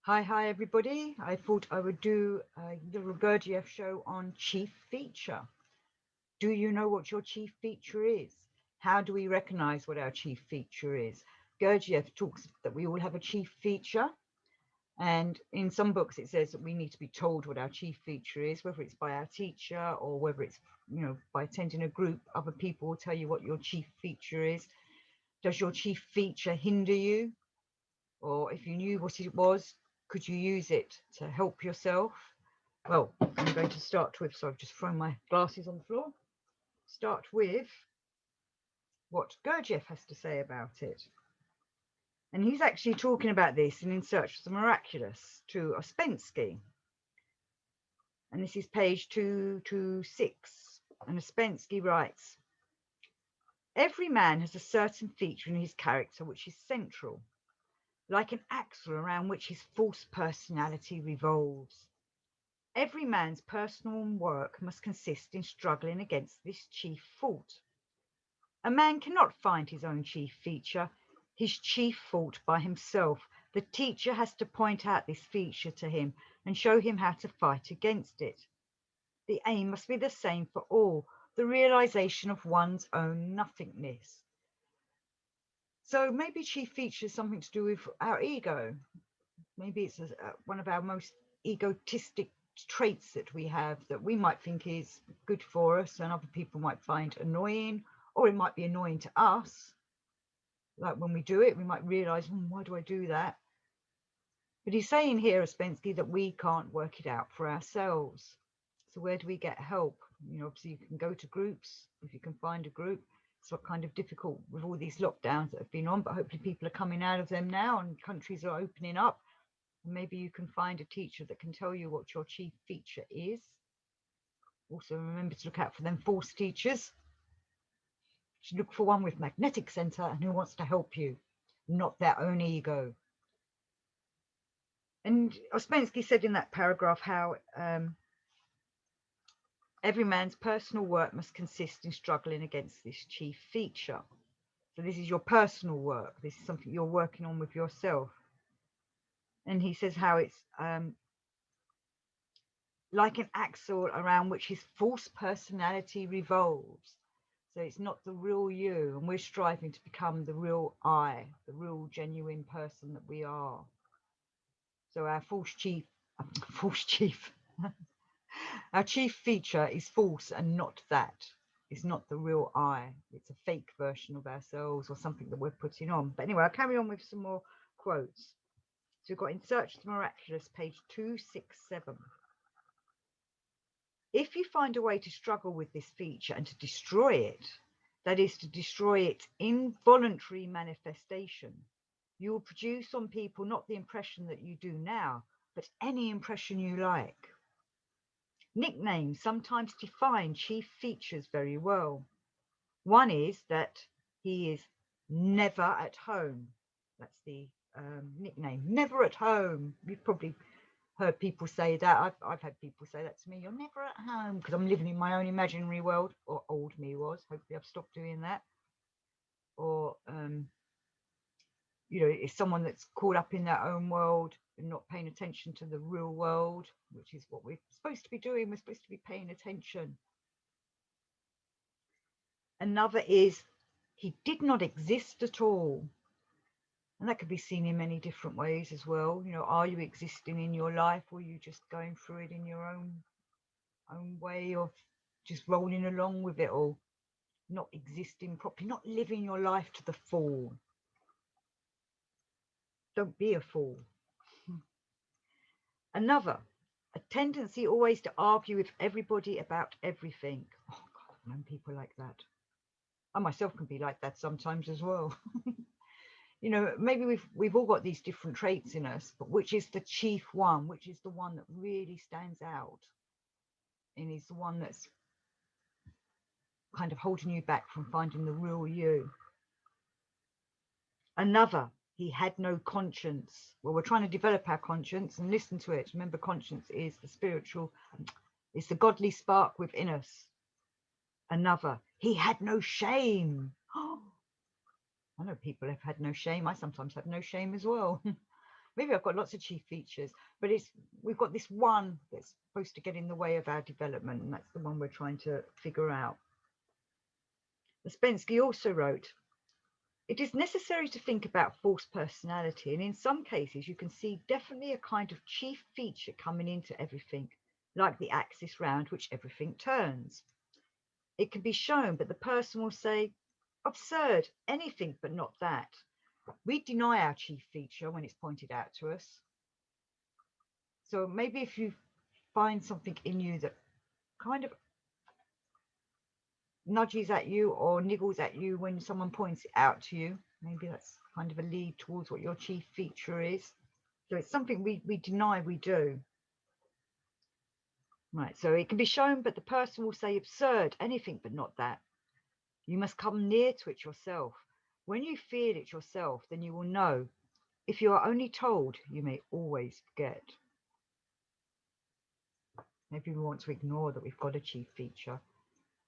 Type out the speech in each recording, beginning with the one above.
Hi everybody. I thought I would do a little Gurdjieff show on chief feature. Do you know what your chief feature is? How do we recognize what our chief feature is? Gurdjieff talks that we all have a chief feature, and in some books it says that we need to be told what our chief feature is, whether it's by our teacher or whether it's by attending a group. Other people will tell you what your chief feature is. Does your chief feature hinder you? Or if you knew what it was, could you use it to help yourself? Well, I'm going to start with, so I've just thrown my glasses on the floor, start with what Gurdjieff has to say about it. And he's actually talking about this in Search for the Miraculous to Ouspensky. And this is page 226. And Ouspensky writes, every man has a certain feature in his character which is central, like an axle around which his false personality revolves. Every man's personal work must consist in struggling against this chief fault. A man cannot find his own chief feature, his chief fault by himself. The teacher has to point out this feature to him and show him how to fight against it. The aim must be the same for all, the realization of one's own nothingness. So maybe chief feature is something to do with our ego. Maybe it's one of our most egotistic traits that we have that we might think is good for us and other people might find annoying, or it might be annoying to us. Like when we do it, we might realize, why do I do that? But he's saying here, Ouspensky, that we can't work it out for ourselves. So where do we get help? Obviously you can go to groups if you can find a group. It's kind of difficult with all these lockdowns that have been on, but hopefully people are coming out of them now and countries are opening up. Maybe you can find a teacher that can tell you what your chief feature is. Also remember to look out for them false teachers. You should look for one with magnetic center and who wants to help you, not their own ego. And Ouspensky said in that paragraph how every man's personal work must consist in struggling against this chief feature. So this is your personal work. This is something you're working on with yourself. And he says how it's like an axle around which his false personality revolves. So it's not the real you, and we're striving to become the real I, the real genuine person that we are. So our false chief, our chief feature is false and not that. It's not the real I. It's a fake version of ourselves or something that we're putting on. But anyway, I'll carry on with some more quotes. So we've got In Search of the Miraculous, page 267. If you find a way to struggle with this feature and to destroy it, that is, to destroy its involuntary manifestation, you will produce on people not the impression that you do now, but any impression you like. Nicknames sometimes define chief features very well. One is that he is never at home. That's the nickname, never at home. You've probably heard people say that. I've had people say that to me. You're never at home, because I'm living in my own imaginary world, or old me was. Hopefully I've stopped doing that. Or it's someone that's caught up in their own world and not paying attention to the real world, which is what we're supposed to be doing. We're supposed to be paying attention. Another is he did not exist at all. And that could be seen in many different ways as well. Are you existing in your life, or are you just going through it in your own way of just rolling along with it all, not existing properly, not living your life to the full? Don't be a fool. Another, a tendency always to argue with everybody about everything. Oh God, I've known people like that. I myself can be like that sometimes as well. Maybe we've all got these different traits in us, but which is the chief one? Which is the one that really stands out and is the one that's kind of holding you back from finding the real you? Another, he had no conscience. Well, we're trying to develop our conscience and listen to it. Remember, conscience is the spiritual, it's the godly spark within us. Another, he had no shame. I know people have had no shame. I sometimes have no shame as well. Maybe I've got lots of chief features, but we've got this one that's supposed to get in the way of our development, and that's the one we're trying to figure out. Ouspensky also wrote, it is necessary to think about false personality, and in some cases you can see definitely a kind of chief feature coming into everything, like the axis round which everything turns. It can be shown, but the person will say, absurd, anything but not that. We deny our chief feature when it's pointed out to us. So maybe if you find something in you that kind of nudges at you or niggles at you when someone points it out to you, maybe that's kind of a lead towards what your chief feature is. So it's something we deny we do. Right, so it can be shown, but the person will say absurd, anything but not that. You must come near to it yourself. When you feel it yourself, then you will know. If you are only told, you may always forget. Maybe we want to ignore that we've got a chief feature.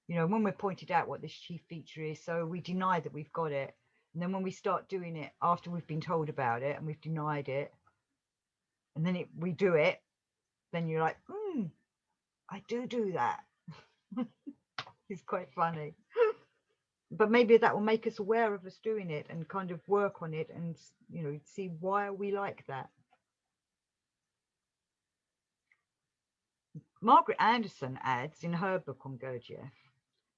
You know, when we're pointed out what this chief feature is, so we deny that we've got it. And then when we start doing it after we've been told about it and we've denied it, and then we do it, then you're like, I do that. It's quite funny. But maybe that will make us aware of us doing it and kind of work on it and, you know, see why are we like that. Margaret Anderson adds in her book on Gurdjieff,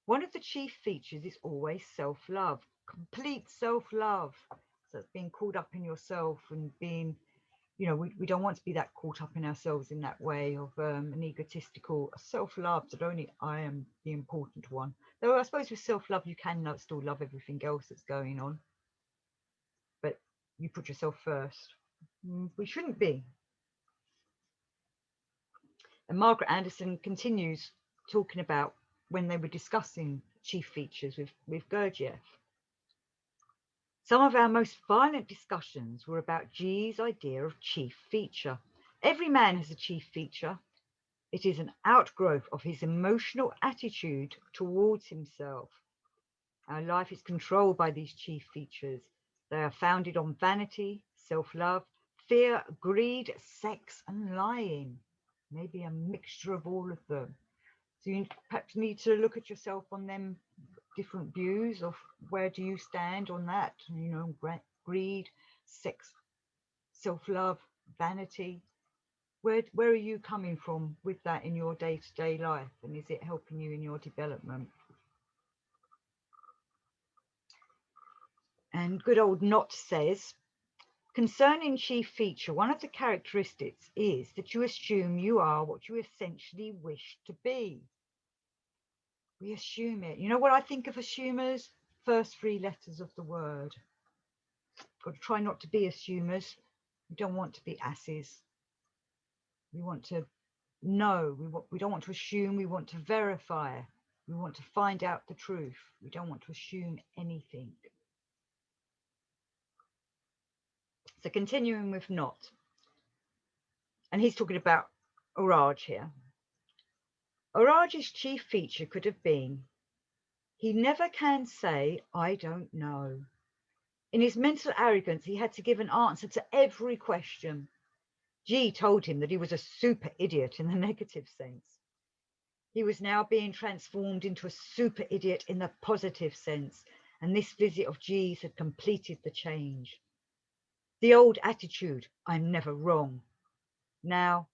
one of the chief features is always self-love, complete self-love. So it's being caught up in yourself and being, you know, we don't want to be that caught up in ourselves in that way of an egotistical self-love that only I am the important one. Though I suppose with self-love, you can still love everything else that's going on. But you put yourself first. We shouldn't be. And Margaret Anderson continues talking about when they were discussing chief features with Gurdjieff. Some of our most violent discussions were about G's idea of chief feature. Every man has a chief feature. It is an outgrowth of his emotional attitude towards himself. Our life is controlled by these chief features. They are founded on vanity, self-love, fear, greed, sex, and lying. Maybe a mixture of all of them. So you perhaps need to look at yourself on them different views of where do you stand on that, you know, greed, sex, self-love, vanity. Where are you coming from with that in your day-to-day life, and is it helping you in your development? And good old Knott says, concerning chief feature, one of the characteristics is that you assume you are what you essentially wish to be. We assume it. You know what I think of assumers? First three letters of the word. Got to try not to be assumers. We don't want to be asses. We want to know. We don't want to assume. We want to verify. We want to find out the truth. We don't want to assume anything. So continuing with Knott, and he's talking about Orage here. Orage's chief feature could have been, he never can say, I don't know. In his mental arrogance, he had to give an answer to every question. G told him that he was a super idiot in the negative sense. He was now being transformed into a super idiot in the positive sense, and this visit of G's had completed the change. The old attitude, I'm never wrong. Now,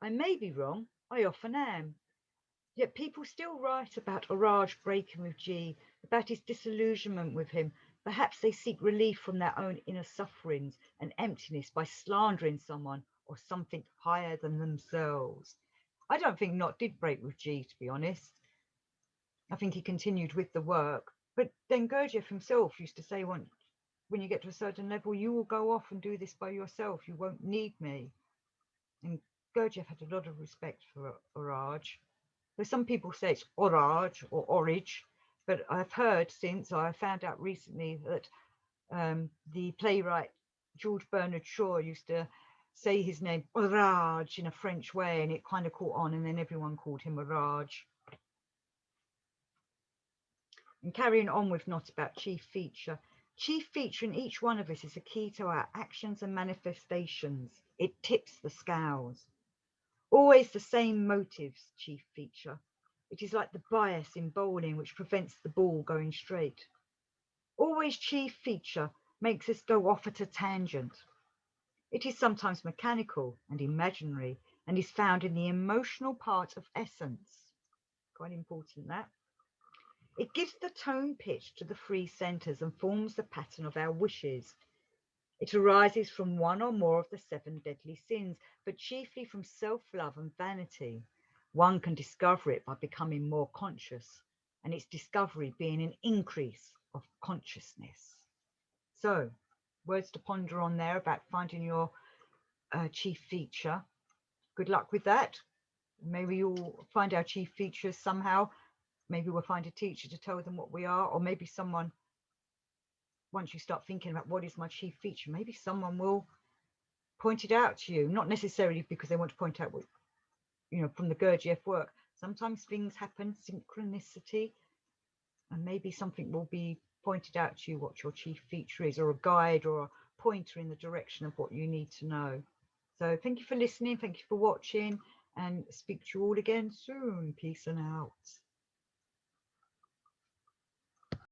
I may be wrong, I often am. Yet people still write about Orage breaking with G, about his disillusionment with him. Perhaps they seek relief from their own inner sufferings and emptiness by slandering someone or something higher than themselves. I don't think Knott did break with G, to be honest. I think he continued with the work. But then Gurdjieff himself used to say, when you get to a certain level, you will go off and do this by yourself. You won't need me. And Gurdjieff had a lot of respect for Orage. Though some people say it's Orage or Orage, but I've heard since, I found out recently that the playwright George Bernard Shaw used to say his name Orage in a French way, and it kind of caught on, and then everyone called him Orage. And carrying on with Knott about chief feature, Chief feature in each one of us is a key to our actions and manifestations. It tips the scales. Always the same motives, chief feature. It is like the bias in bowling which prevents the ball going straight. Always chief feature makes us go off at a tangent. It is sometimes mechanical and imaginary and is found in the emotional part of essence. Quite important that. It gives the tone pitch to the three centres and forms the pattern of our wishes. It arises from one or more of the 7 deadly sins, but chiefly from self-love and vanity. One can discover it by becoming more conscious, and its discovery being an increase of consciousness. So, words to ponder on there about finding your chief feature. Good luck with that. Maybe you'll find our chief features somehow. Maybe we'll find a teacher to tell them what we are, or maybe someone, once you start thinking about what is my chief feature, maybe someone will point it out to you, not necessarily because they want to point out what, from the Gurdjieff work. Sometimes things happen, synchronicity, and maybe something will be pointed out to you what your chief feature is, or a guide or a pointer in the direction of what you need to know. So thank you for listening, thank you for watching, and speak to you all again soon. Peace and out.